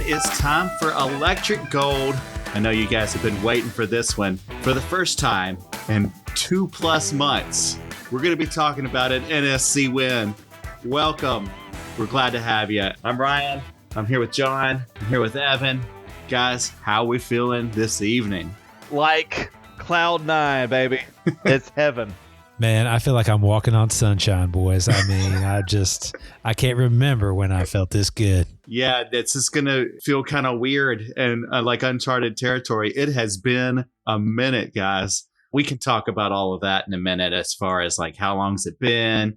is time for Electric Gold. I know you guys have been waiting for this one. For the first time in 2+ months, we're going to be talking about an NSC win. Welcome. We're glad to have you. I'm Ryan. I'm here with John. I'm here with Evan. Guys, how are we feeling this evening? Like Cloud 9, baby. It's heaven. Man, I feel like I'm walking on sunshine, boys. I mean, I can't remember when I felt this good. Yeah, it's just going to feel kind of weird and like uncharted territory. It has been a minute, guys. We can talk about all of that in a minute as far as like how long's it been,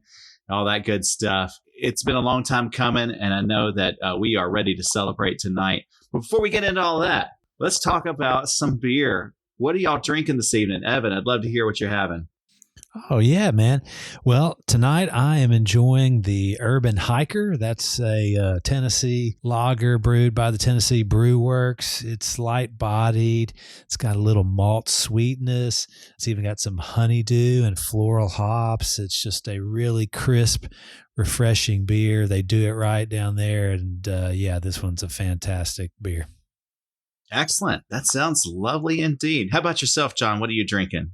all that good stuff. It's been a long time coming, and I know that we are ready to celebrate tonight. But before we get into all that, let's talk about some beer. What are y'all drinking this evening? Evan, I'd love to hear what you're having. Oh, yeah, man. Well, tonight I am enjoying the Urban Hiker. That's a Tennessee lager brewed by the Tennessee Brew Works. It's light-bodied. It's got a little malt sweetness. It's even got some honeydew and floral hops. It's just a really crisp, refreshing beer. They do it right down there. And, yeah, this one's a fantastic beer. Excellent. That sounds lovely indeed. How about yourself, John? What are you drinking?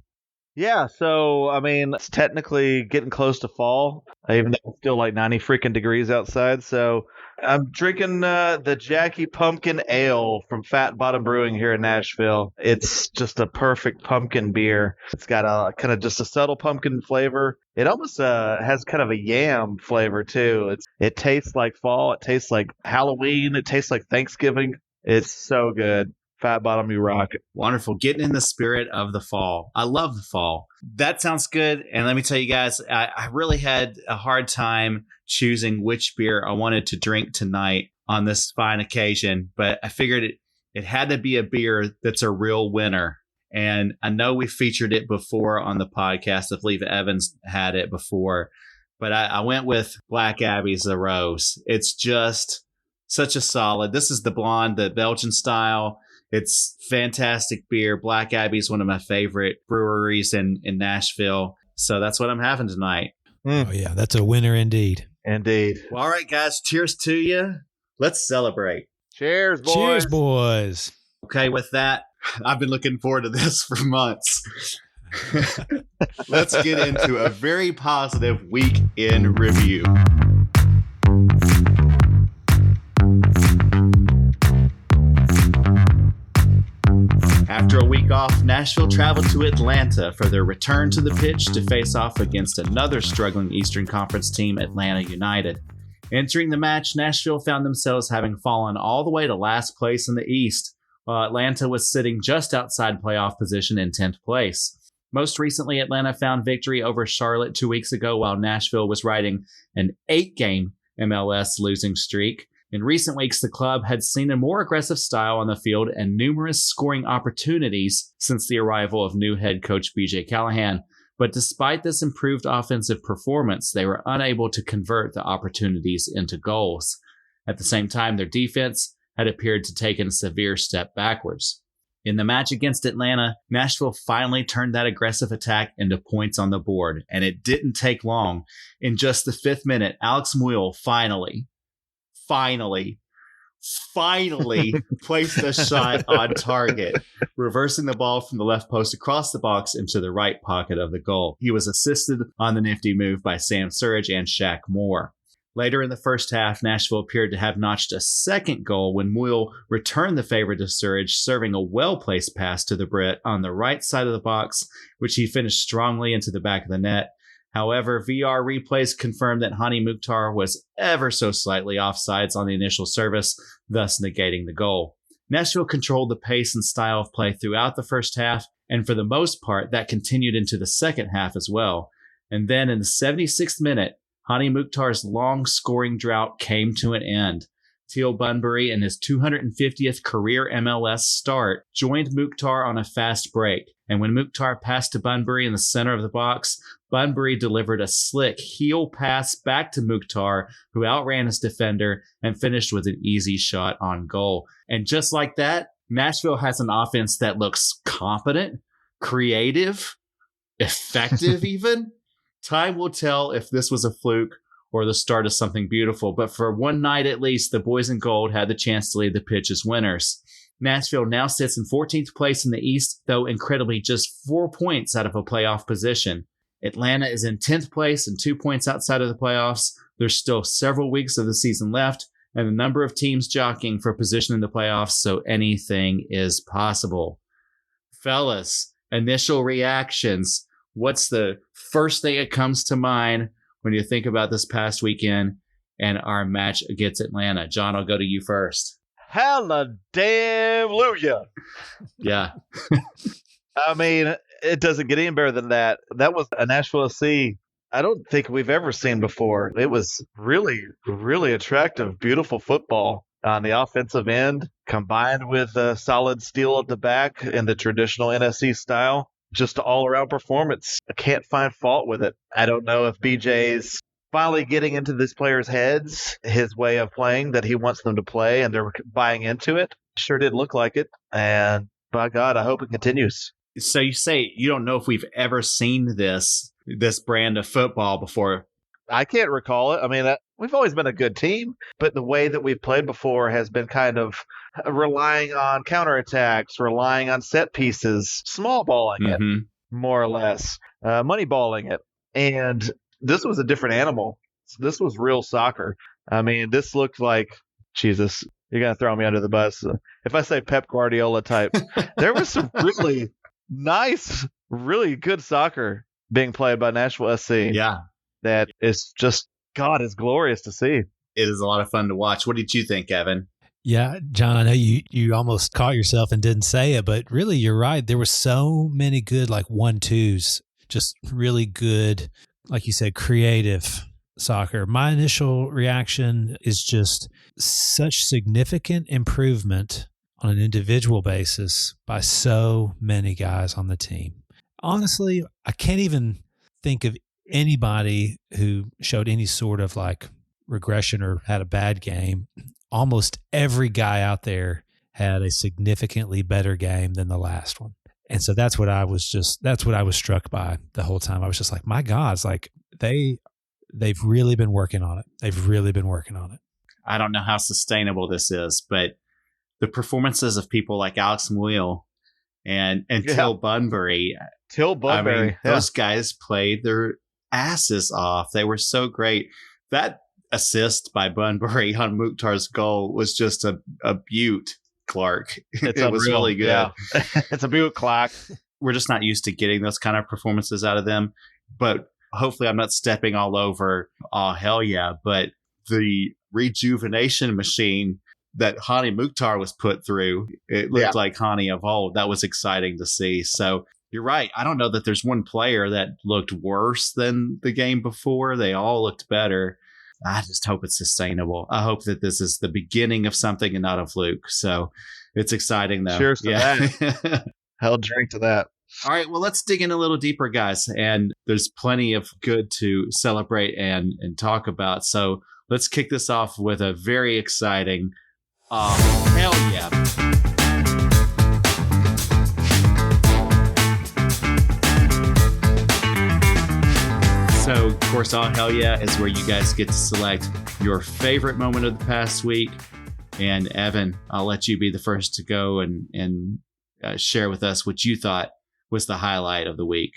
Yeah, so, I mean, it's technically getting close to fall, even though it's still like 90 freaking degrees outside. So I'm drinking the Jackie Pumpkin Ale from Fat Bottom Brewing here in Nashville. It's just a perfect pumpkin beer. It's got a kind of just a subtle pumpkin flavor. It almost has kind of a yam flavor, too. It tastes like fall. It tastes like Halloween. It tastes like Thanksgiving. It's so good. Fat Bottom, you rock. Wonderful. Getting in the spirit of the fall. I love the fall. That sounds good. And let me tell you guys, I really had a hard time choosing which beer I wanted to drink tonight on this fine occasion. But I figured it had to be a beer that's a real winner. And I know we featured it before on the podcast. I believe Evans had it before. But I went with Black Abbey's The Rose. It's just such a solid. This is the blonde, the Belgian style. It's fantastic beer. Black Abbey is one of my favorite breweries in Nashville. So that's what I'm having tonight. Oh, yeah. That's a winner indeed. Indeed. Well, all right, guys. Cheers to you. Let's celebrate. Cheers, boys. Cheers, boys. Okay, with that, I've been looking forward to this for months. Let's get into a very positive week in review. After a week off, Nashville traveled to Atlanta for their return to the pitch to face off against another struggling Eastern Conference team, Atlanta United. Entering the match, Nashville found themselves having fallen all the way to last place in the East, while Atlanta was sitting just outside playoff position in 10th place. Most recently, Atlanta found victory over Charlotte 2 weeks ago, while Nashville was riding an 8-game MLS losing streak. In recent weeks, the club had seen a more aggressive style on the field and numerous scoring opportunities since the arrival of new head coach BJ Callahan. But despite this improved offensive performance, they were unable to convert the opportunities into goals. At the same time, their defense had appeared to take a severe step backwards. In the match against Atlanta, Nashville finally turned that aggressive attack into points on the board, and it didn't take long. In just the 5th minute, Alex Muyl finally placed a shot on target, reversing the ball from the left post across the box into the right pocket of the goal. He was assisted on the nifty move by Sam Surridge and Shaq Moore. Later in the first half, Nashville appeared to have notched a second goal when Muyl returned the favor to Surridge, serving a well-placed pass to the Brit on the right side of the box, which he finished strongly into the back of the net. However, VR replays confirmed that Hany Mukhtar was ever so slightly offsides on the initial service, thus negating the goal. Nashville controlled the pace and style of play throughout the first half, and for the most part, that continued into the second half as well. And then in the 76th minute, Hany Mukhtar's long scoring drought came to an end. Teal Bunbury, in his 250th career MLS start, joined Mukhtar on a fast break. And when Mukhtar passed to Bunbury in the center of the box, Bunbury delivered a slick heel pass back to Mukhtar, who outran his defender and finished with an easy shot on goal. And just like that, Nashville has an offense that looks competent, creative, effective even. Time will tell if this was a fluke or the start of something beautiful. But for one night at least, the boys in gold had the chance to lead the pitch as winners. Nashville now sits in 14th place in the East, though incredibly just 4 points out of a playoff position. Atlanta is in 10th place and 2 points outside of the playoffs. There's still several weeks of the season left, and a number of teams jockeying for position in the playoffs, so anything is possible. Fellas, initial reactions. What's the first thing that comes to mind when you think about this past weekend and our match against Atlanta? John, I'll go to you first. Hallelujah. Yeah. I mean, it doesn't get any better than that. That was a Nashville SC I don't think we've ever seen before. It was really, really attractive, beautiful football on the offensive end, combined with a solid steel at the back in the traditional NSC style. Just an all-around performance. I can't find fault with it. I don't know if BJ's finally getting into this players' heads, his way of playing that he wants them to play, and they're buying into it. Sure did look like it. And by God, I hope it continues. So you say you don't know if we've ever seen this brand of football before. I can't recall it. I mean, we've always been a good team, but the way that we've played before has been kind of relying on counterattacks, relying on set pieces, small balling it, more or less, money balling it. And this was a different animal. This was real soccer. I mean, this looked like, Jesus, you're going to throw me under the bus. If I say Pep Guardiola type, there was some really nice, really good soccer being played by Nashville SC. Yeah. That is just, God, is glorious to see. It is a lot of fun to watch. What did you think, Evan? Yeah, John, I know you almost caught yourself and didn't say it, but really you're right. There were so many good 1-2s, just really good, like you said, creative soccer. My initial reaction is just such significant improvement on an individual basis by so many guys on the team. Honestly, I can't even think of anybody who showed any sort of regression or had a bad game. Almost every guy out there had a significantly better game than the last one. And so that's what I was struck by the whole time. I was just like, my God, it's like they've really been working on it. They've really been working on it. I don't know how sustainable this is, but the performances of people like Alex Muyl and Teal Bunbury. I mean, those guys played their asses off. They were so great. That assist by Bunbury on Mukhtar's goal was just a beaut, Clark. It was really good. Yeah. It's a beaut, Clark. We're just not used to getting those kind of performances out of them. But hopefully I'm not stepping all over, oh, hell yeah. But the rejuvenation machine that Hany Mukhtar was put through, it looked like Hany of old. That was exciting to see. So you're right. I don't know that there's one player that looked worse than the game before. They all looked better. I just hope it's sustainable. I hope that this is the beginning of something and not a fluke. So it's exciting, though. Cheers to that. Hell, drink to that. All right. Well, let's dig in a little deeper, guys. And there's plenty of good to celebrate and talk about. So let's kick this off with a very exciting, hell yeah. So, of course, all hell yeah is where you guys get to select your favorite moment of the past week. And Evan, I'll let you be the first to go and share with us what you thought was the highlight of the week.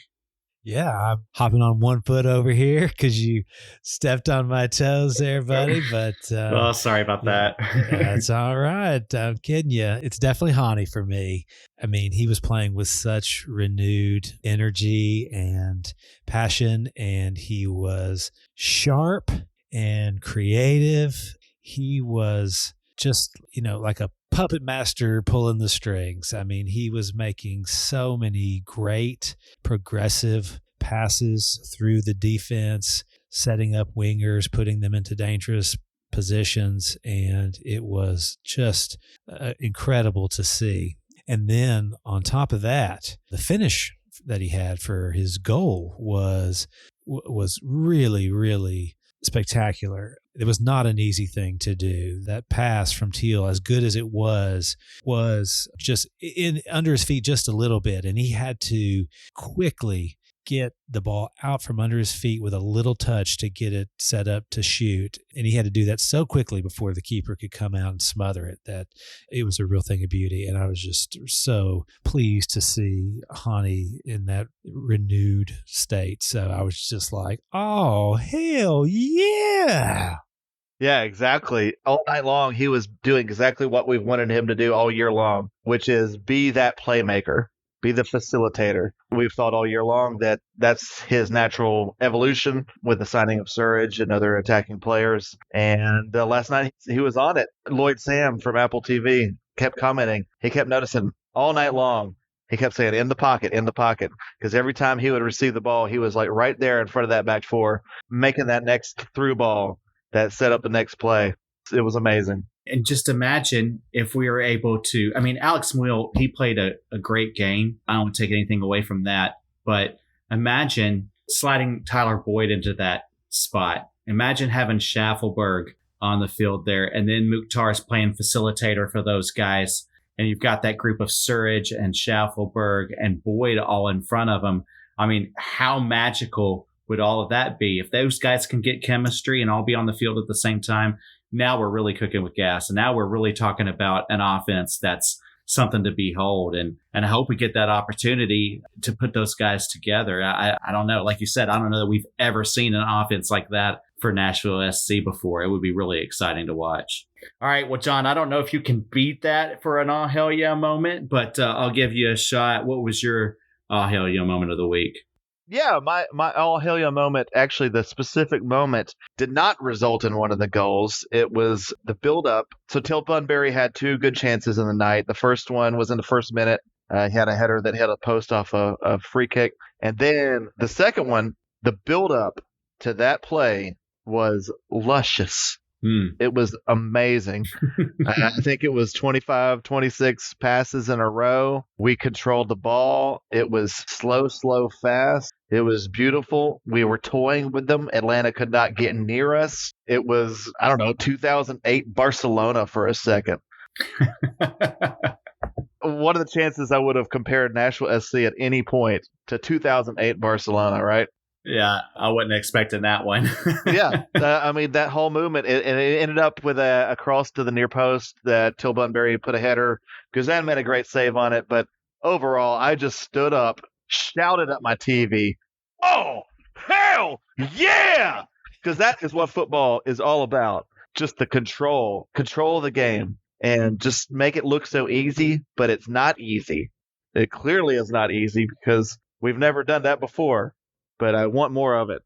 Yeah, I'm hopping on one foot over here because you stepped on my toes there, buddy. But oh, sorry about that. That's all right. I'm kidding you. It's definitely Hany for me. I mean, he was playing with such renewed energy and passion, and he was sharp and creative. He was just, like a puppet master pulling the strings. I mean, he was making so many great progressive passes through the defense, setting up wingers, putting them into dangerous positions, and it was just incredible to see. And then on top of that, the finish that he had for his goal was really, really spectacular. It was not an easy thing to do. That pass from Teal, as good as it was just under his feet just a little bit, and he had to quickly get the ball out from under his feet with a little touch to get it set up to shoot. And he had to do that so quickly before the keeper could come out and smother it that it was a real thing of beauty. And I was just so pleased to see Hany in that renewed state. So I was just like, oh, hell yeah. Yeah, exactly. All night long, he was doing exactly what we've wanted him to do all year long, which is be that playmaker, be the facilitator. We've thought all year long that that's his natural evolution with the signing of Surridge and other attacking players. And last night, he was on it. Lloyd Sam from Apple TV kept commenting. He kept noticing all night long. He kept saying, in the pocket, because every time he would receive the ball, he was like right there in front of that back four, making that next through ball that set up the next play. It was amazing. And just imagine if we were able to, I mean, Alex Muyl, he played a great game. I don't want to take anything away from that, but imagine sliding Tyler Boyd into that spot. Imagine having Schaffelberg on the field there, and then Mukhtar's playing facilitator for those guys. And you've got that group of Surridge and Schaffelberg and Boyd all in front of them. I mean, how magical would all of that be? If those guys can get chemistry and all be on the field at the same time, now we're really cooking with gas. And now we're really talking about an offense that's something to behold. And I hope we get that opportunity to put those guys together. I don't know. Like you said, I don't know that we've ever seen an offense like that for Nashville SC before. It would be really exciting to watch. All right. Well, John, I don't know if you can beat that for an oh, hell yeah moment, but I'll give you a shot. What was your oh, hell yeah moment of the week? Yeah, my all hell yeah moment, actually the specific moment did not result in one of the goals. It was the build-up. So Teal Bunbury had two good chances in the night. The first one was in the first minute. He had a header that hit a post off a free kick. And then the second one, the build-up to that play was luscious. It was amazing. I think it was 25, 26 passes in a row. We controlled the ball. It was slow, fast. It was beautiful. We were toying with them. Atlanta could not get near us. It was, 2008 Barcelona for a second. What are the chances I would have compared Nashville SC at any point to 2008 Barcelona, right? Yeah, I wasn't expecting that one. Yeah, that whole movement, it ended up with a cross to the near post that Teal Bunbury put a header. Guzan made a great save on it, but overall, I just stood up, shouted at my TV, oh, hell yeah! Because that is what football is all about. Just the control of the game, and just make it look so easy, but it's not easy. It clearly is not easy because we've never done that before. But I want more of it.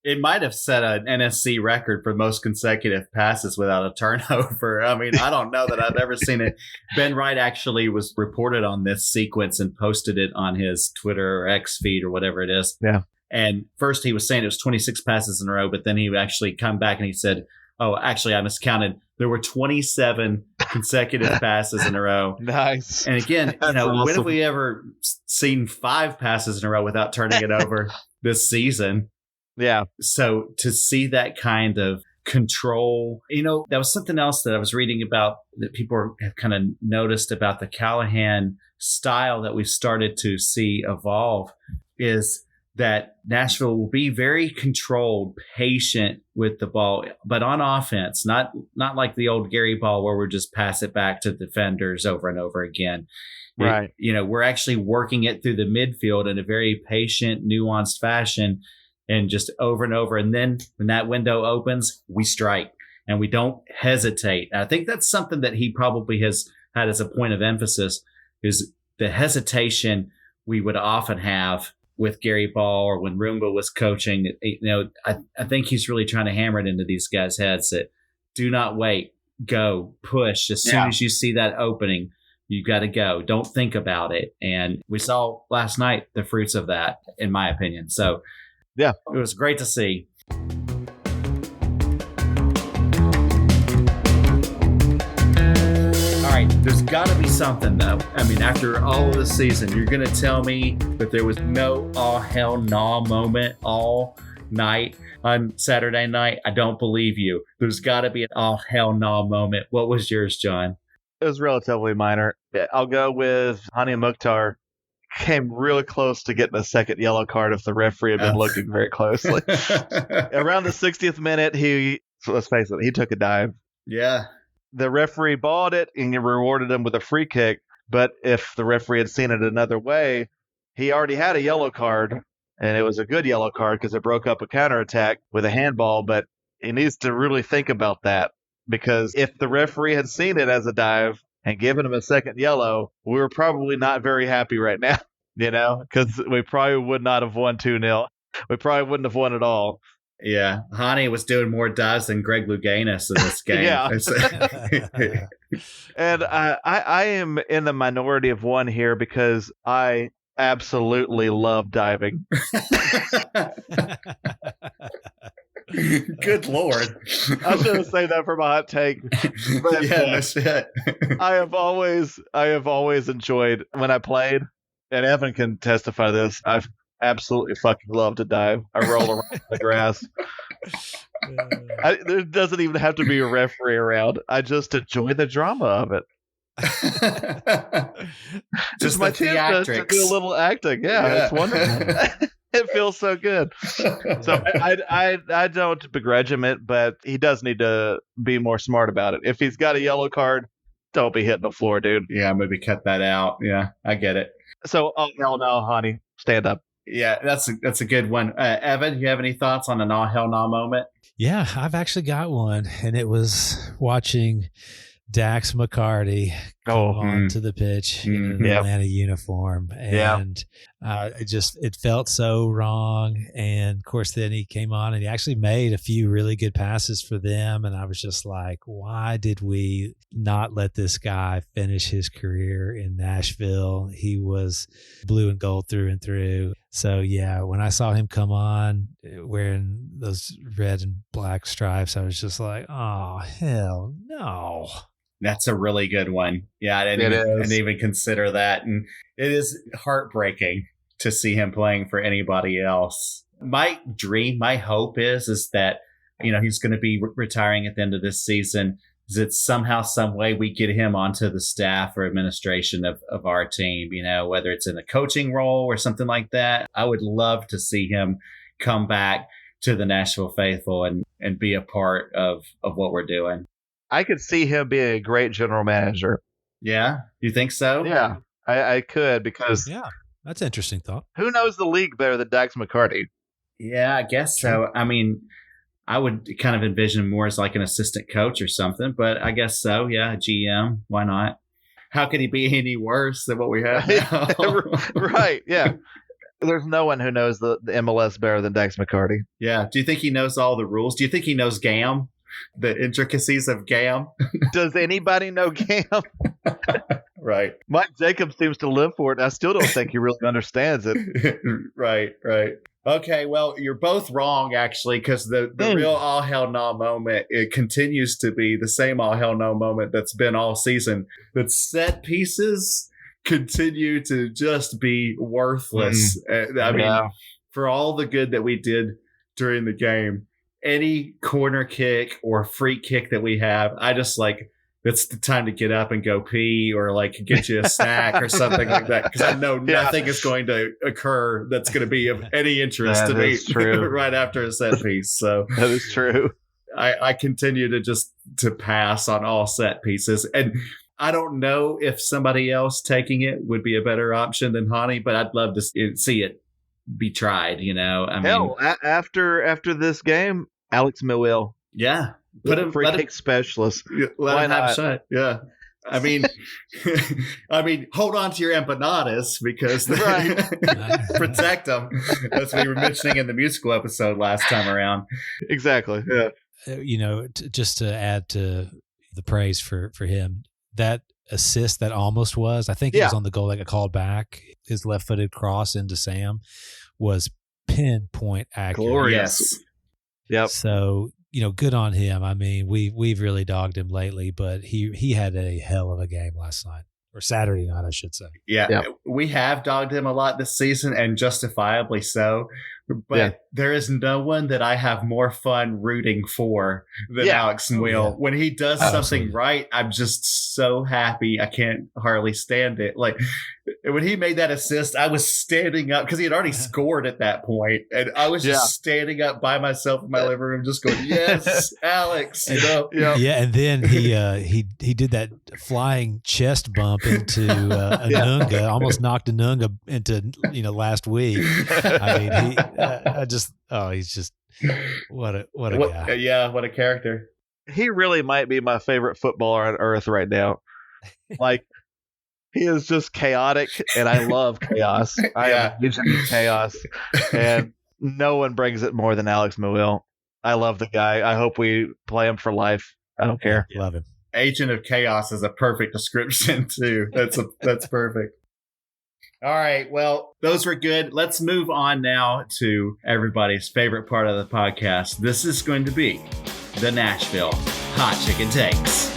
It might have set an NSC record for most consecutive passes without a turnover. I mean, I don't know that I've ever seen it. Ben Wright actually was reported on this sequence and posted it on his Twitter or X feed or whatever it is. Yeah. And first he was saying it was 26 passes in a row, but then he actually come back and he said, oh, actually, I miscounted. There were 27 consecutive passes in a row. Nice. And again, awesome. When have we ever seen 5 passes in a row without turning it over this season? Yeah. So to see that kind of control, that was something else that I was reading about that people have kind of noticed about the Callahan style that we've started to see evolve is that Nashville will be very controlled, patient with the ball, but on offense, not like the old Gary ball where we just pass it back to defenders over and over again. Right. We're actually working it through the midfield in a very patient, nuanced fashion and just over and over. And then when that window opens, we strike and we don't hesitate. And I think that's something that he probably has had as a point of emphasis is the hesitation we would often have with Gary Ball or when Roomba was coaching. I think he's really trying to hammer it into these guys' heads that do not wait, go, push. As soon as you see that opening, you got to go. Don't think about it. And we saw last night the fruits of that, in my opinion. So, yeah, it was great to see. There's got to be something, though. I mean, after all of the season, you're going to tell me that there was no all hell nah moment all night on Saturday night? I don't believe you. There's got to be an all hell nah moment. What was yours, John? It was relatively minor. I'll go with Hany Mukhtar came really close to getting a second yellow card if the referee had been looking very closely. Around the 60th minute, let's face it, he took a dive. Yeah. The referee balled it and he rewarded him with a free kick. But if the referee had seen it another way, he already had a yellow card, and it was a good yellow card because it broke up a counterattack with a handball. But he needs to really think about that, because if the referee had seen it as a dive and given him a second yellow, we were probably not very happy right now, because we probably would not have won 2-0. We probably wouldn't have won at all. Yeah, Hany was doing more dives than Greg Louganis in this game. Yeah. And I am in the minority of one here because I absolutely love diving. Good Lord. I was going to say that for my hot take. But yeah, that's it. I have always enjoyed when I played, and Evan can testify to this. I've absolutely fucking love to dive. I roll around the grass. There doesn't even have to be a referee around. I just enjoy the drama of it. Just my the chance to do a little acting. Yeah. It's wonderful. It feels so good. So I don't begrudge him it, but he does need to be more smart about it. If he's got a yellow card, don't be hitting the floor, dude. Yeah, maybe cut that out. Yeah, I get it. So, hell no, Hany, stand up. Yeah, that's a good one. Evan, you have any thoughts on an all hell no moment? Yeah, I've actually got one, and it was watching Dax McCarty go onto the pitch in an Atlanta uniform, and it felt so wrong. And of course, then he came on and he actually made a few really good passes for them, and I was just like, why did we not let this guy finish his career in Nashville? He was blue and gold through and through. So yeah, when I saw him come on wearing those red and black stripes, I was just like, oh hell no. That's a really good one. Yeah, I didn't even consider that. And it is heartbreaking to see him playing for anybody else. My dream, my hope is that, he's going to be retiring at the end of this season. Is that somehow, some way we get him onto the staff or administration of our team, whether it's in a coaching role or something like that. I would love to see him come back to the Nashville faithful and be a part of what we're doing. I could see him being a great general manager. Yeah? You think so? Yeah, I could, because... Yeah, that's an interesting thought. Who knows the league better than Dax McCarty? Yeah, I guess so. I mean, I would kind of envision more as like an assistant coach or something, but I guess so. Yeah, GM. Why not? How could he be any worse than what we have now? Right, yeah. There's no one who knows the MLS better than Dax McCarty. Yeah. Do you think he knows all the rules? Do you think he knows GAM? The intricacies of GAM? Does anybody know GAM? Right. Mike Jacobs seems to live for it. I still don't think he really understands it. Right. Okay, well, you're both wrong, actually, because the real all hell no moment, it continues to be the same all hell no moment that's been all season. That set pieces continue to just be worthless. I mean, for all the good that we did during the game, any corner kick or free kick that we have, I just it's the time to get up and go pee or get you a snack or something like that, because I know nothing is going to occur that's going to be of any interest to me right after a set piece. So that is true. I continue to pass on all set pieces, and I don't know if somebody else taking it would be a better option than Hany, but I'd love to see it be tried. After this game, Alex Muyl. Yeah. Put him free kick specialist. Let him have a shot. Yeah. I mean, hold on to your empanadas because protect them, as we were mentioning in the musical episode last time around. Exactly. Yeah. Just to add to the praise for him, that assist that almost was, I think it was on the goal that got called back. His left-footed cross into Sam was pinpoint accurate. Glorious. Yep. So, good on him. I mean, we've really dogged him lately, but he had a hell of a game last night, or Saturday night, I should say. Yeah. We have dogged him a lot this season, and justifiably so. But there is no one that I have more fun rooting for than Alex Muyl. When he does something right, I'm just so happy. I can't hardly stand it. Like when he made that assist, I was standing up because he had already scored at that point, and I was just standing up by myself in my living room, just going, "Yes, Alex!" You know? Yeah, and then he did that flying chest bump into Anunga, almost knocked Anunga into last week. I mean, he's just what a guy. Yeah, what a character. He really might be my favorite footballer on earth right now. Like, he is just chaotic, and I love chaos. I am a huge into chaos, and no one brings it more than Alex Muyl. I love the guy. I hope we play him for life. I don't care. Love him. Agent of Chaos is a perfect description too. That's perfect. All right. Well, those were good. Let's move on now to everybody's favorite part of the podcast. This is going to be the Nashville Hot Chicken Takes.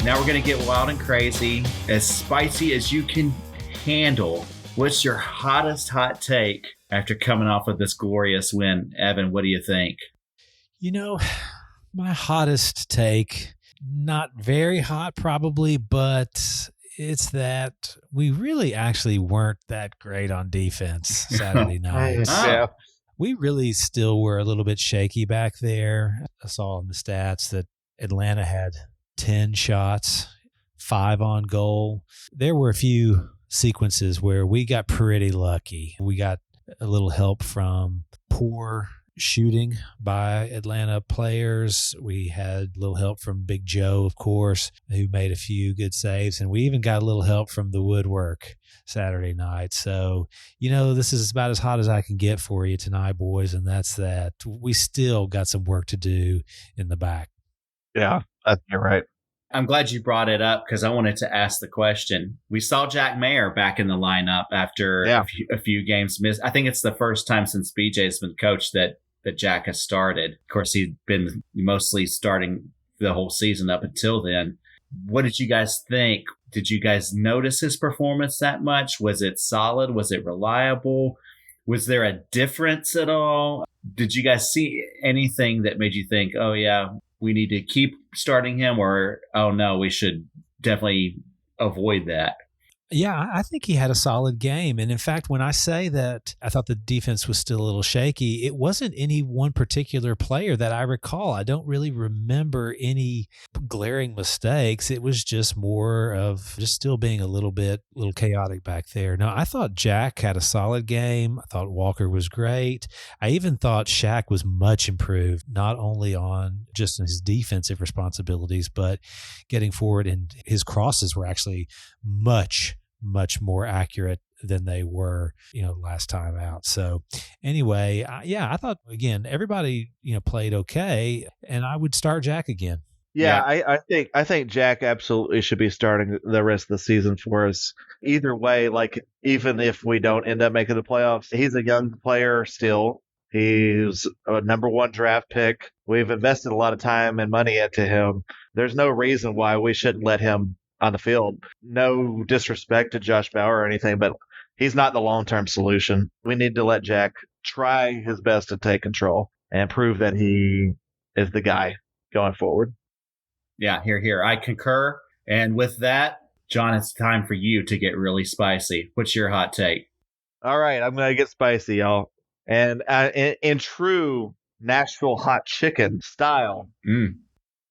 Now we're going to get wild and crazy, as spicy as you can handle. What's your hottest hot take after coming off of this glorious win? Evan, what do you think? My hottest take, not very hot probably, but it's that we really actually weren't that great on defense Saturday night. Yeah. We really still were a little bit shaky back there. I saw in the stats that Atlanta had 10 shots, 5 on goal. There were a few sequences where we got pretty lucky. We got a little help from poor shooting by Atlanta players. We had a little help from Big Joe, of course, who made a few good saves. And we even got a little help from the woodwork Saturday night. So, this is about as hot as I can get for you tonight, boys. And that's that. We still got some work to do in the back. Yeah, you're right. I'm glad you brought it up because I wanted to ask the question. We saw Jack Mayer back in the lineup after a few games missed. I think it's the first time since BJ's been coached that Jack has started. Of course, he'd been mostly starting the whole season up until then. What did you guys think? Did you guys notice his performance that much? Was it solid? Was it reliable? Was there a difference at all? Did you guys see anything that made you think, oh, yeah, we need to keep starting him, or, oh, no, we should definitely avoid that? Yeah, I think he had a solid game. And in fact, when I say that I thought the defense was still a little shaky, it wasn't any one particular player that I recall. I don't really remember any glaring mistakes. It was just more of just still being a little chaotic back there. Now, I thought Jack had a solid game. I thought Walker was great. I even thought Shaq was much improved, not only on just his defensive responsibilities, but getting forward, and his crosses were actually much more accurate than they were, last time out. So anyway, I thought, again, everybody, played okay, and I would start Jack again. Yeah. I think Jack absolutely should be starting the rest of the season for us. Either way, like, even if we don't end up making the playoffs, he's a young player still. He's a number 1 draft pick. We've invested a lot of time and money into him. There's no reason why we shouldn't let him on the field. No disrespect to Josh Bauer or anything, but he's not the long-term solution. We need to let Jack try his best to take control and prove that he is the guy going forward. Yeah, here. I concur. And with that, John, it's time for you to get really spicy. What's your hot take? All right, I'm going to get spicy, y'all. And in true Nashville hot chicken style,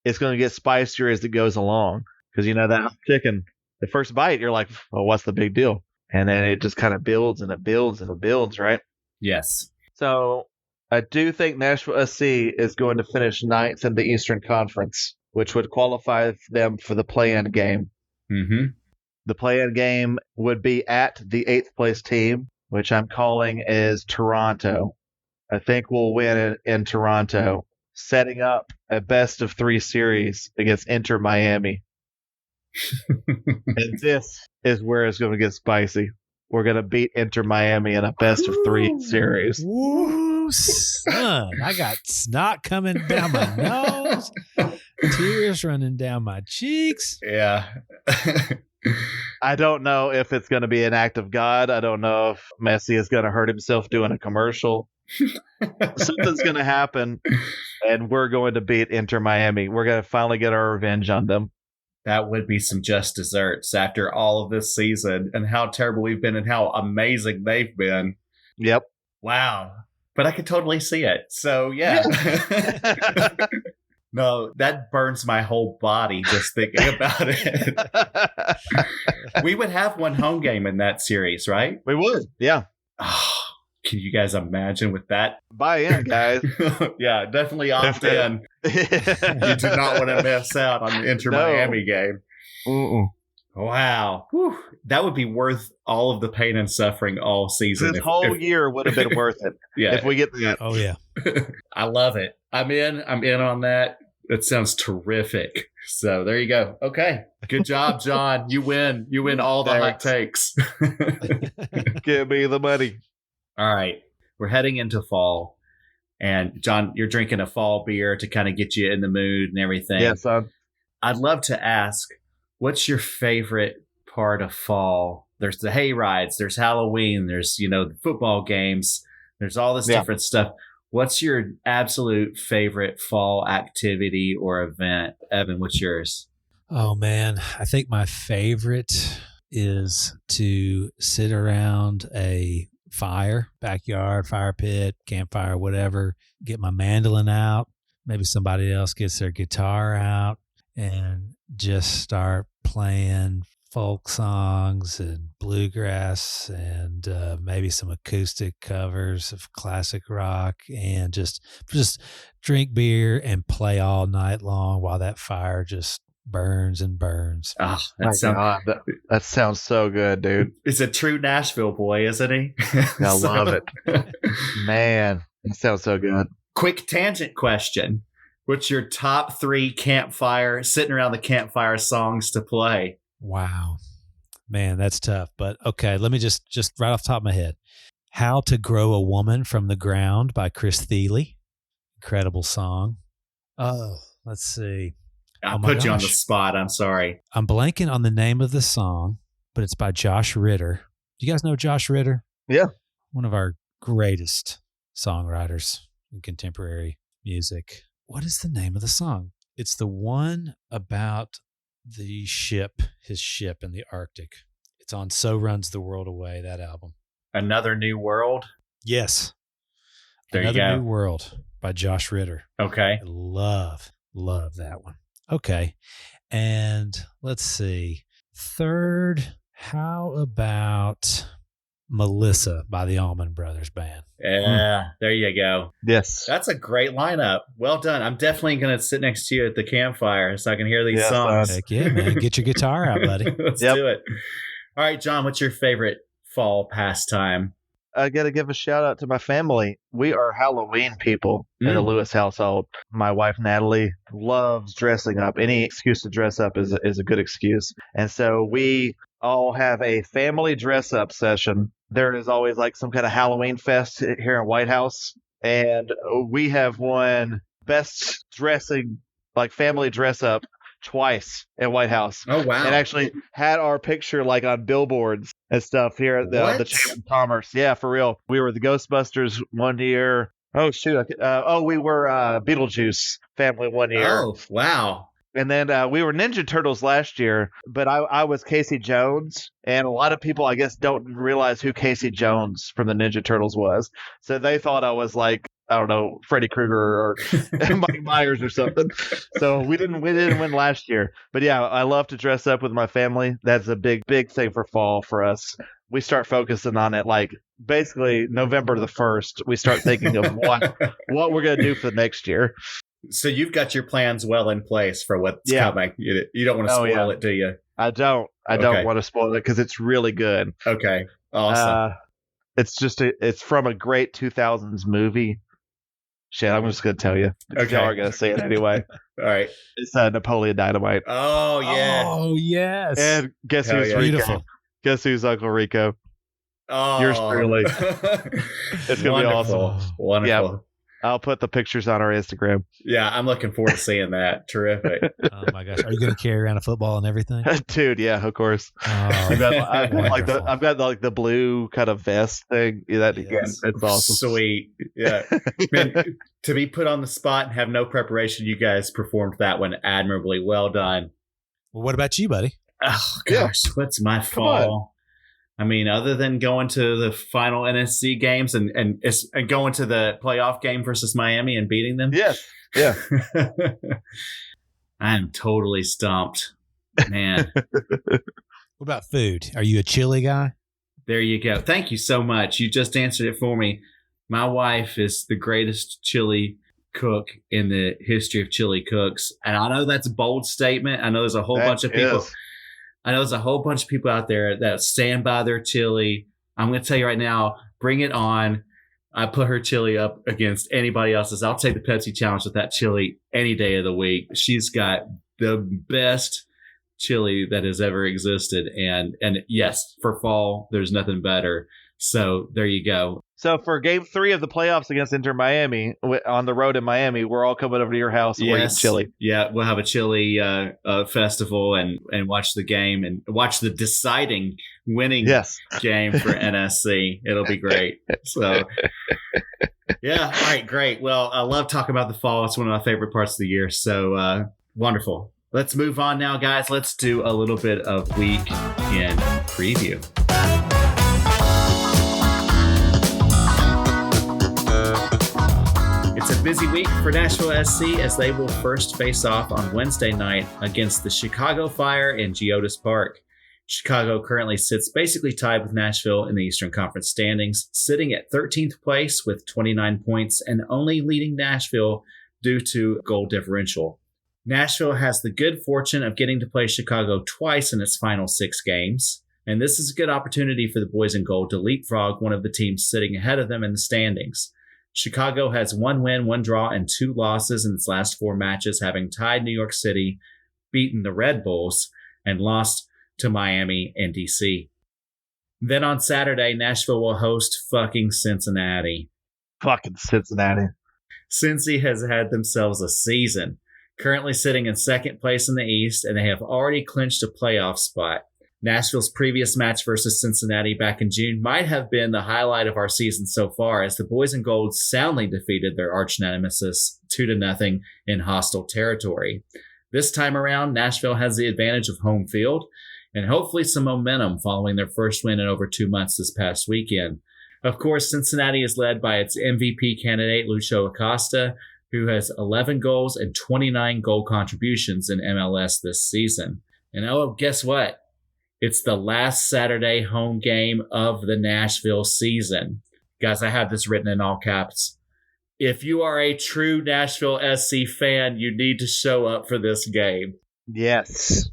it's going to get spicier as it goes along. Because that chicken, the first bite, you're like, well, what's the big deal? And then it just kind of builds and it builds and it builds, right? Yes. So I do think Nashville SC is going to finish 9th in the Eastern Conference, which would qualify them for the play-in game. Mm-hmm. The play-in game would be at the 8th place team, which I'm calling is Toronto. I think we'll win in Toronto, setting up a best-of-3 series against Inter Miami. And this is where it's going to get spicy. We're going to beat Inter Miami in a best-of-3 series. Woo, son. I got snot coming down my nose. Tears running down my cheeks. Yeah. I don't know if it's going to be an act of God. I don't know if Messi is going to hurt himself doing a commercial. Something's going to happen, and we're going to beat Inter Miami. We're going to finally get our revenge on them. That would be some just desserts after all of this season and how terrible we've been and how amazing they've been. Yep. Wow. But I could totally see it. So, yeah. No, that burns my whole body just thinking about it. We would have one home game in that series, right? We would. Yeah. Oh, can you guys imagine with that? Buy in, guys. Yeah, definitely opt in. You do not want to miss out on the Inter Miami game. Wow. Whew. That would be worth all of the pain and suffering all season. This whole year would have been worth it. Yeah. If we get that. Oh, yeah. I love it. I'm in on that. That sounds terrific. So there you go. Okay. Good job, John. You win. You win all the hot takes. Give me the money. All right. We're heading into fall. And John, you're drinking a fall beer to kind of get you in the mood and everything. Yes, son. I'd love to ask, what's your favorite part of fall? There's the hay rides, there's Halloween, there's, the football games, there's all this different stuff. What's your absolute favorite fall activity or event? Evan, what's yours? Oh, man. I think my favorite is to sit around a fire, backyard, fire pit, campfire, whatever, get my mandolin out. Maybe somebody else gets their guitar out and just start playing folk songs and bluegrass and maybe some acoustic covers of classic rock and just drink beer and play all night long while that fire just burns and burns. Oh, that sounds so good, dude. He's a true Nashville boy, isn't he? I love it. Man, that sounds so good. Quick tangent question. What's your top 3 sitting around the campfire songs to play? Wow. Man, that's tough. But okay, let me just right off the top of my head. How to Grow a Woman from the Ground by Chris Thiele. Incredible song. Oh, let's see. I put you on the spot. I'm sorry. I'm blanking on the name of the song, but it's by Josh Ritter. Do you guys know Josh Ritter? Yeah. One of our greatest songwriters in contemporary music. What is the name of the song? It's the one about his ship in the Arctic. It's on So Runs the World Away, that album. Another New World? Yes. There Another you go. New World by Josh Ritter. Okay. I love that one. Okay. And let's see. Third, how about Melissa by the Allman Brothers Band? Yeah, there you go. Yes. That's a great lineup. Well done. I'm definitely going to sit next to you at the campfire so I can hear these songs. Heck yeah, man. Get your guitar out, buddy. Let's do it. All right, John, what's your favorite fall pastime? I got to give a shout out to my family. We are Halloween people in the Lewis household. My wife, Natalie, loves dressing up. Any excuse to dress up is a good excuse. And so we all have a family dress up session. There is always like some kind of Halloween fest here in White House. And we have won best dressing, like family dress up twice at White House. Oh, wow. And actually had our picture like on billboards and stuff here at the Chamber of Commerce. Yeah, for real. We were the Ghostbusters one year. Oh, shoot. We were Beetlejuice family one year. Oh, wow. And then we were Ninja Turtles last year, but I was Casey Jones. And a lot of people, I guess, don't realize who Casey Jones from the Ninja Turtles was. So they thought I was like, I don't know, Freddy Krueger or Mike Myers or something. So we didn't win last year. But yeah, I love to dress up with my family. That's a big thing for fall for us. We start focusing on it like basically November the 1st. We start thinking of what we're going to do for the next year. So you've got your plans well in place for what's coming. You don't want to spoil it, do you? I don't want to spoil it because it's really good. Okay. Awesome. It's from a great 2000s movie. Shit, I'm just going to tell you. Okay. Y'all are going to say it anyway. All right. It's Napoleon Dynamite. Oh, yeah. Oh, yes. And guess who's Rico? Beautiful. Guess who's Uncle Rico? Oh. Yours truly. It's going to be awesome. Wonderful. Yep. I'll put the pictures on our Instagram. Yeah, I'm looking forward to seeing that. Terrific. Oh my gosh, are you going to carry around a football and everything? Dude, yeah, of course. Oh, I've got wonderful. I've got like the blue kind of vest thing. Yes. It's awesome. Sweet. Yeah. Man, to be put on the spot and have no preparation, you guys performed that one admirably. Well done. Well, what about you, buddy? Oh, gosh. What's my fall? I mean, other than going to the final NSC games and going to the playoff game versus Miami and beating them. Yes. Yeah. I am totally stumped, man. What about food? Are you a chili guy? There you go. Thank you so much. You just answered it for me. My wife is the greatest chili cook in the history of chili cooks. And I know that's a bold statement. I know there's a whole bunch of people. I know there's a whole bunch of people out there that stand by their chili. I'm going to tell you right now, bring it on. I put her chili up against anybody else's. I'll take the Pepsi challenge with that chili any day of the week. She's got the best chili that has ever existed. And yes, for fall, there's nothing better. So there you go. So for game 3 of the playoffs against Inter Miami on the road in Miami, we're all coming over to your house and we're eating chili. Yeah, we'll have a chili festival and watch the game and watch the deciding winning game for NSC. It'll be great. So, yeah. All right, great. Well, I love talking about the fall. It's one of my favorite parts of the year. So wonderful. Let's move on now, guys. Let's do a little bit of week in preview. It's a busy week for Nashville SC as they will first face off on Wednesday night against the Chicago Fire in Geodis Park. Chicago currently sits basically tied with Nashville in the Eastern Conference standings, sitting at 13th place with 29 points and only leading Nashville due to goal differential. Nashville has the good fortune of getting to play Chicago twice in its final 6 games, and this is a good opportunity for the boys in gold to leapfrog one of the teams sitting ahead of them in the standings. Chicago has 1 win, 1 draw, and 2 losses in its last 4 matches, having tied New York City, beaten the Red Bulls, and lost to Miami and DC. Then on Saturday, Nashville will host fucking Cincinnati. Fucking Cincinnati. Cincy has had themselves a season, currently sitting in 2nd place in the East, and they have already clinched a playoff spot. Nashville's previous match versus Cincinnati back in June might have been the highlight of our season so far, as the boys in gold soundly defeated their arch nemesis 2-0 in hostile territory. This time around, Nashville has the advantage of home field and hopefully some momentum following their first win in over 2 months this past weekend. Of course, Cincinnati is led by its MVP candidate, Lucho Acosta, who has 11 goals and 29 goal contributions in MLS this season. And oh, guess what? It's the last Saturday home game of the Nashville season. Guys, I have this written in all caps. If you are a true Nashville SC fan, you need to show up for this game. Yes.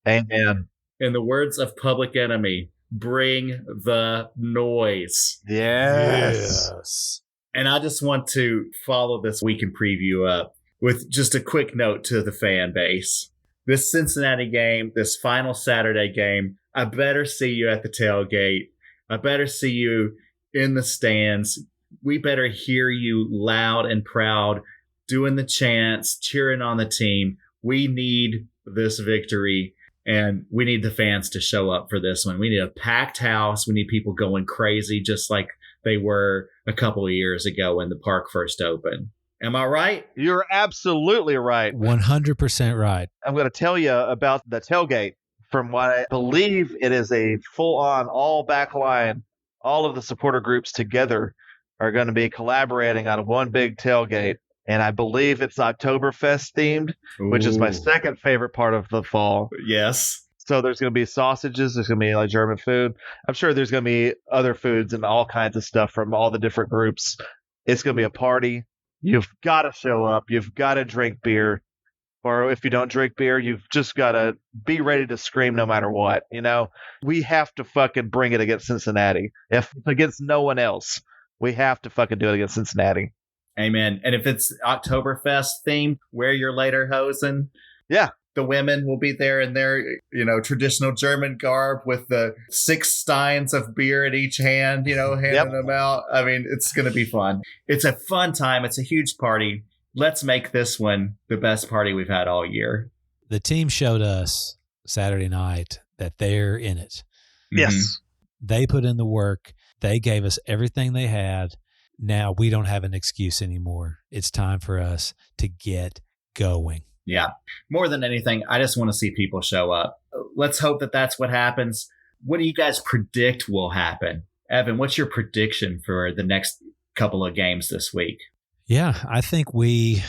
Amen. In the words of Public Enemy, bring the noise. Yes. And I just want to follow this week in preview up with just a quick note to the fan base. This Cincinnati game, this final Saturday game, I better see you at the tailgate. I better see you in the stands. We better hear you loud and proud, doing the chants, cheering on the team. We need this victory, and we need the fans to show up for this one. We need a packed house. We need people going crazy, just like they were a couple of years ago when the park first opened. Am I right? You're absolutely right. 100% right. I'm going to tell you about the tailgate. From what I believe, it is a full-on, all-back line. All of the supporter groups together are going to be collaborating on one big tailgate. And I believe it's Oktoberfest themed, which is my second favorite part of the fall. Yes. So there's going to be sausages. There's going to be like German food. I'm sure there's going to be other foods and all kinds of stuff from all the different groups. It's going to be a party. You've got to show up. You've got to drink beer. Or if you don't drink beer, you've just got to be ready to scream no matter what. You know, we have to fucking bring it against Cincinnati. If against no one else, we have to fucking do it against Cincinnati. Amen. And if it's Oktoberfest themed, wear your lederhosen. Yeah. The women will be there in their, traditional German garb with the 6 steins of beer in each hand, handing them out. I mean, it's going to be fun. It's a fun time. It's a huge party. Let's make this one the best party we've had all year. The team showed us Saturday night that they're in it. Yes. They put in the work. They gave us everything they had. Now we don't have an excuse anymore. It's time for us to get going. Yeah. More than anything, I just want to see people show up. Let's hope that that's what happens. What do you guys predict will happen? Evan, what's your prediction for the next couple of games this week? Yeah, I think we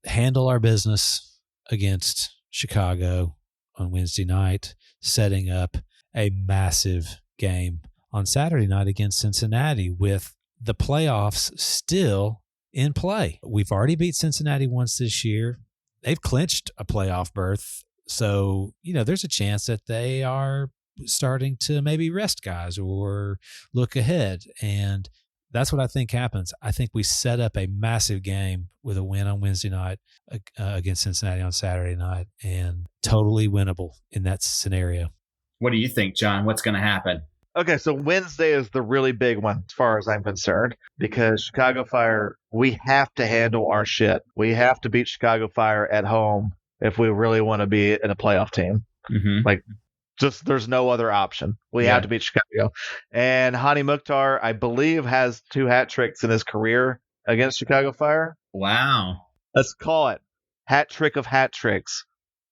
handle our business against Chicago on Wednesday night, setting up a massive game on Saturday night against Cincinnati with the playoffs still in play. We've already beat Cincinnati once this year. They've clinched a playoff berth. So, there's a chance that they are starting to maybe rest guys or look ahead. And that's what I think happens. I think we set up a massive game with a win on Wednesday night against Cincinnati on Saturday night, and totally winnable in that scenario. What do you think, John? What's going to happen? Okay, so Wednesday is the really big one as far as I'm concerned, because Chicago Fire, we have to handle our shit. We have to beat Chicago Fire at home if we really want to be in a playoff team. Mm-hmm. Just there's no other option. We have to beat Chicago. And Hany Mukhtar, I believe, has 2 hat tricks in his career against Chicago Fire. Wow. Let's call it hat trick of hat tricks.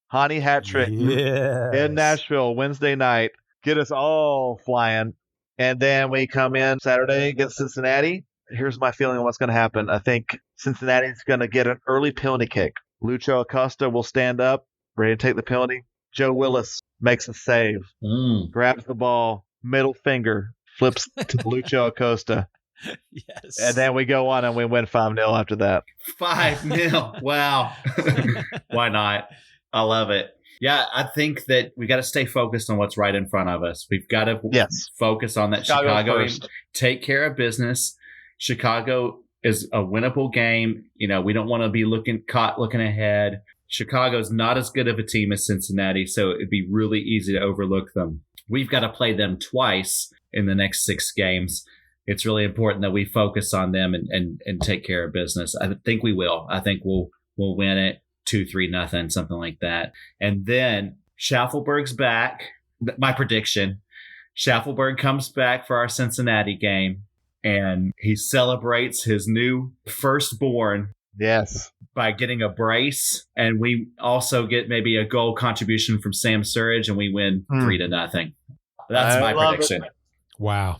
Hany hat trick in Nashville Wednesday night. Get us all flying. And then we come in Saturday against Cincinnati. Here's my feeling on what's going to happen. I think Cincinnati's going to get an early penalty kick. Lucho Acosta will stand up, ready to take the penalty. Joe Willis makes a save, grabs the ball, middle finger, flips to Lucho Acosta. Yes. And then we go on and we win 5-0 after that. 5-0. Wow. Why not? I love it. Yeah, I think that we got to stay focused on what's right in front of us. We've got to focus on that Chicago first. Take care of business. Chicago is a winnable game. We don't want to be looking ahead. Chicago's not as good of a team as Cincinnati, so it'd be really easy to overlook them. We've got to play them twice in the next 6 games. It's really important that we focus on them and take care of business. I think we will. I think we'll win it 2-3-0, something like that. And then Schaffelberg's back. My prediction, Schaffelberg comes back for our Cincinnati game, and he celebrates his new firstborn. Yes. By getting a brace, and we also get maybe a goal contribution from Sam Surridge, and we win 3-0. That's my prediction. Wow.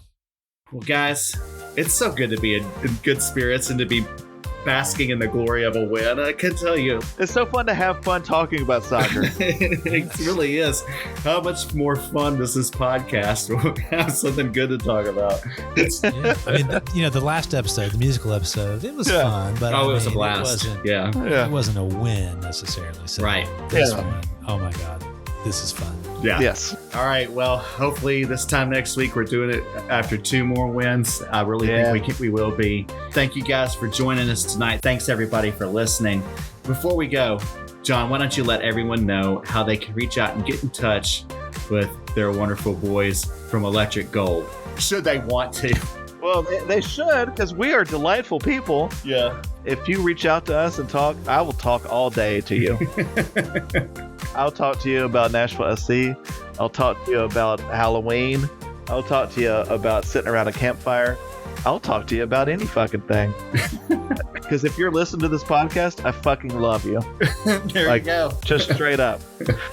Well, guys, it's so good to be in good spirits and to be basking in the glory of a win. I can tell you. It's so fun to have fun talking about soccer. It really is. How much more fun does this podcast have something good to talk about? Yeah. I mean, the last episode, the musical episode, it was fun, but it was a blast. It wasn't a win necessarily. So right. This one, oh my God, this is fun. Yeah. Yes. All right. Well, hopefully this time next week we're doing it after 2 more wins. I really think we will be. Thank you guys for joining us tonight. Thanks everybody for listening. Before we go, John, why don't you let everyone know how they can reach out and get in touch with their wonderful boys from Electric Gold, should they want to? Well, they should, because we are delightful people. Yeah. If you reach out to us and talk, I will talk all day to you. I'll talk to you about Nashville SC. I'll talk to you about Halloween. I'll talk to you about sitting around a campfire. I'll talk to you about any fucking thing. Because if you're listening to this podcast, I fucking love you. There you go. Just straight up.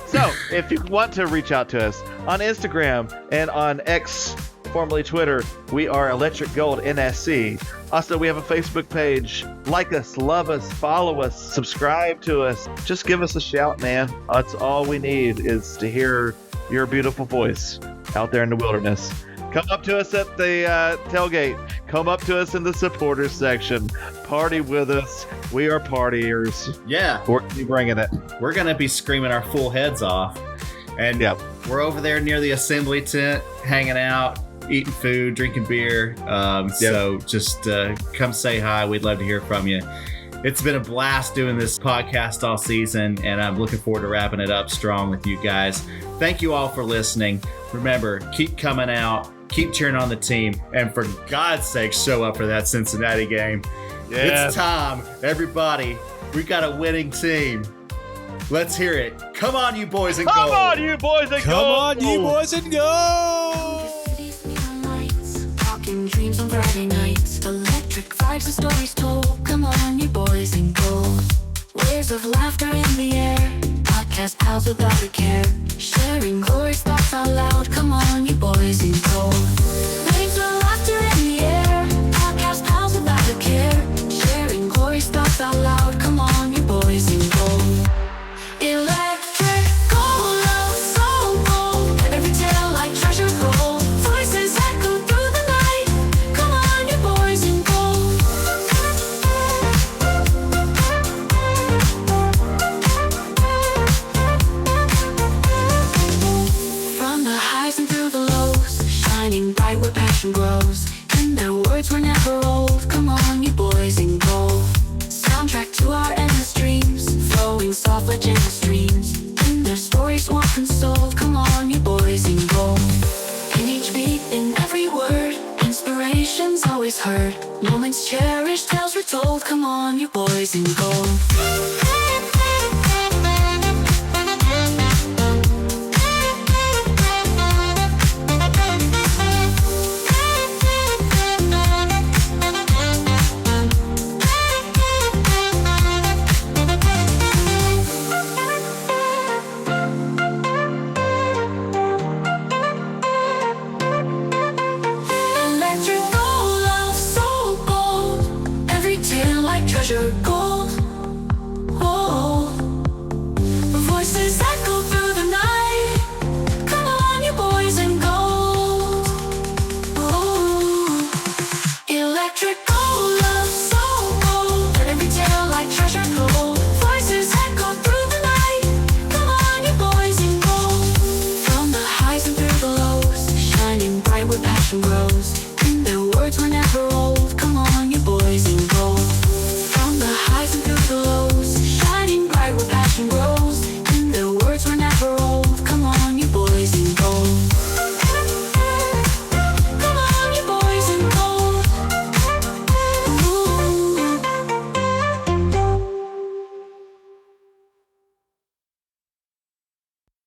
So, if you want to reach out to us on Instagram and on X, formerly Twitter, we are Electric Gold NSC. Also, we have a Facebook page. Like us, love us, follow us, subscribe to us. Just give us a shout, man. That's all we need, is to hear your beautiful voice out there in the wilderness. Come up to us at the tailgate. Come up to us in the supporters section. Party with us. We are partiers. Yeah. We're gonna be bringing it. We're going to be screaming our full heads off. And we're over there near the assembly tent, hanging out, eating food, drinking beer. So just come say hi. We'd love to hear from you. It's been a blast doing this podcast all season, and I'm looking forward to wrapping it up strong with you guys. Thank you all for listening. Remember, keep coming out, keep cheering on the team, and for God's sake, show up for that Cincinnati game. Yeah. It's time. Everybody, we got a winning team. Let's hear it. Come on, you boys and Come gold. on, you boys and Come go! on, you boys, and go! City's neon lights, talking dreams on Friday nights, electric vibes and stories told. Come on, you boys and gold. Waves of laughter in the air, podcast pals without a care, sharing glorious thoughts out loud. Come on, you boys and gold. Waves of laughter in the air, podcast pals without a care, sharing glorious thoughts out loud. Come on, you boys and gold. Electric gold, love so bold. Every tale like treasure gold. Voices echo through the night. Come on, you boys in gold. From the highs and through the lows, shining bright where passion grows. And their words were never old. Come on, you boys in gold. Soundtrack to our endless dreams, flowing soft like gentle streams. In their stories warm consoled. Come on, you boys in gold. In each beat, in every word, inspiration's always heard. Moments cherished, tales retold. Come on, you boys in gold.